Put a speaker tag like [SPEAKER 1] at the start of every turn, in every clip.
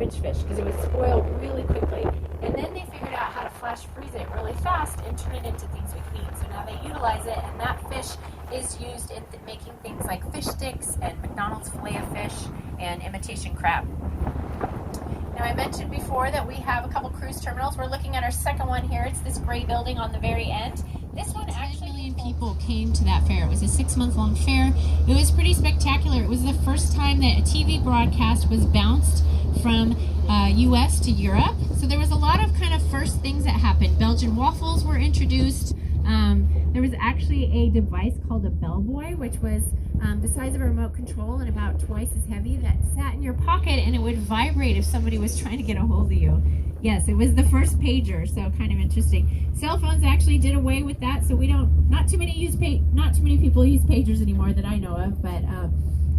[SPEAKER 1] damaged fish because it would spoil really quickly. And then they figured out how to flash freeze it really fast and turn it into things we can eat. So now they utilize it, and that fish is used in making things like fish sticks and McDonald's filet of fish and imitation crab. Now, I mentioned before that we have a couple cruise terminals. We're looking at our second one here. It's this gray building on the very end. This one actually
[SPEAKER 2] 10 million people came to that fair. It was a 6-month-long fair. It was pretty spectacular. It was the first time that a TV broadcast was bounced from US to Europe. So there was a lot of kind of first things that happened. Belgian waffles were introduced. There was actually a device called a bellboy, which was the size of a remote control and about twice as heavy, that sat in your pocket and it would vibrate if somebody was trying to get a hold of you. Yes, it was the first pager, so kind of interesting. Cell phones actually did away with that, so we don't, not too many people use pagers anymore that I know of, but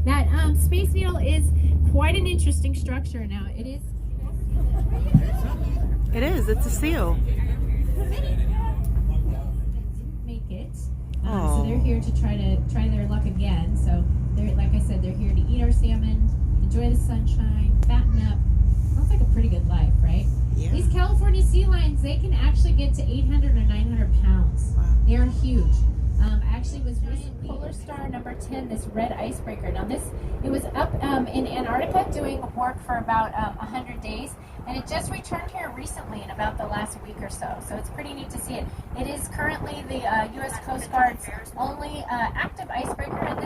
[SPEAKER 2] that Space Needle is quite an interesting structure. Now it is.
[SPEAKER 3] It is. It's a seal.
[SPEAKER 2] Make it. So they're here to try their luck again. So they're, like I said, they're here to eat our salmon, enjoy the sunshine, fatten up. Sounds like a pretty good life, right?
[SPEAKER 3] Yeah.
[SPEAKER 2] These California sea lions, they can actually get to 800 or 900 pounds.
[SPEAKER 3] Wow.
[SPEAKER 2] They are huge. Actually was
[SPEAKER 1] recently Polar Star number 10, this red icebreaker. Now it was up in Antarctica doing work for about 100 days, and it just returned here recently in about the last week or so. So it's pretty neat to see it. It is currently the U.S. Coast Guard's only active icebreaker, and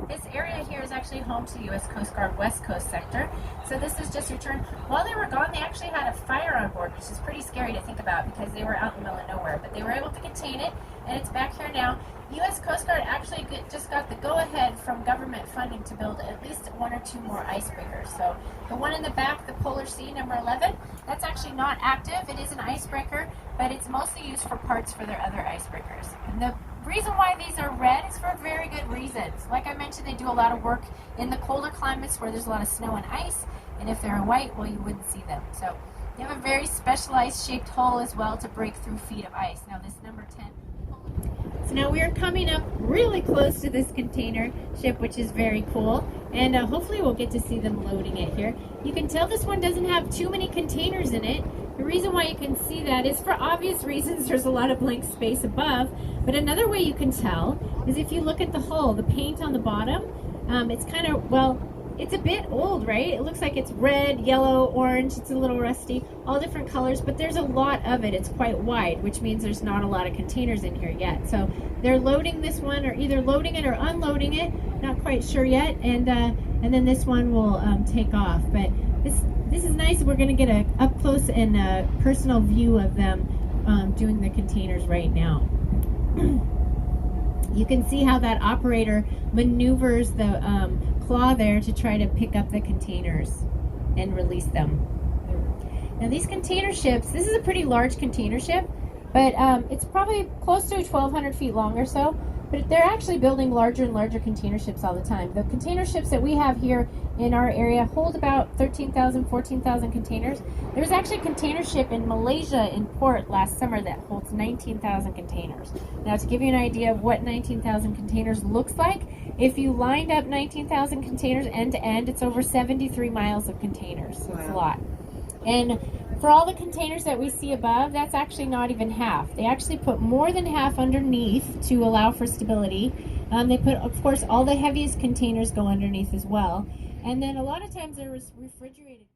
[SPEAKER 1] this area here is actually home to the U.S. Coast Guard West Coast sector. So this is just returned. While they were gone, they actually had a fire on board, which is pretty scary to think about because they were out in the middle of nowhere, but they were able to contain it, and it's back here now. U.S. Coast Guard actually just got the go-ahead from government funding to build at least 1 or 2 more icebreakers. So the one in the back, the Polar Sea, number 11, that's actually not active. It is an icebreaker, but it's mostly used for parts for their other icebreakers. And the reason why these are red is for very good reasons. Like I mentioned, they do a lot of work in the colder climates where there's a lot of snow and ice, and if they're white, well, you wouldn't see them. So they have a very specialized shaped hull as well to break through feet of ice. Now this number 10. So now we are coming up really close to this container ship, which is very cool, and hopefully we'll get to see them loading it here. You can tell this one doesn't have too many containers in it. The reason why you can see that is for obvious reasons. There's a lot of blank space above, but another way you can tell is if you look at the hull, the paint on the bottom, it's kind of, well, it's a bit old, right? It looks like it's red, yellow, orange. It's a little rusty, all different colors, but there's a lot of it. It's quite wide, which means there's not a lot of containers in here yet. So they're loading this one, or either loading it or unloading it. Not quite sure yet. And then this one will take off. But this is nice. We're going to get a up close and personal view of them doing the containers right now. You can see how that operator maneuvers the claw there to try to pick up the containers and release them. Now these container ships, this is a pretty large container ship, but it's probably close to 1,200 feet long or so, but they're actually building larger and larger container ships all the time. The container ships that we have here in our area hold about 13,000, 14,000 containers. There's actually a container ship in Malaysia in port last summer that holds 19,000 containers. Now to give you an idea of what 19,000 containers looks like, if you lined up 19,000 containers end to end, it's over 73 miles of containers. So it's a lot. And for all the containers that we see above, that's actually not even half. They actually put more than half underneath to allow for stability. They put, of course, all the heaviest containers go underneath as well. And then a lot of times there was refrigerated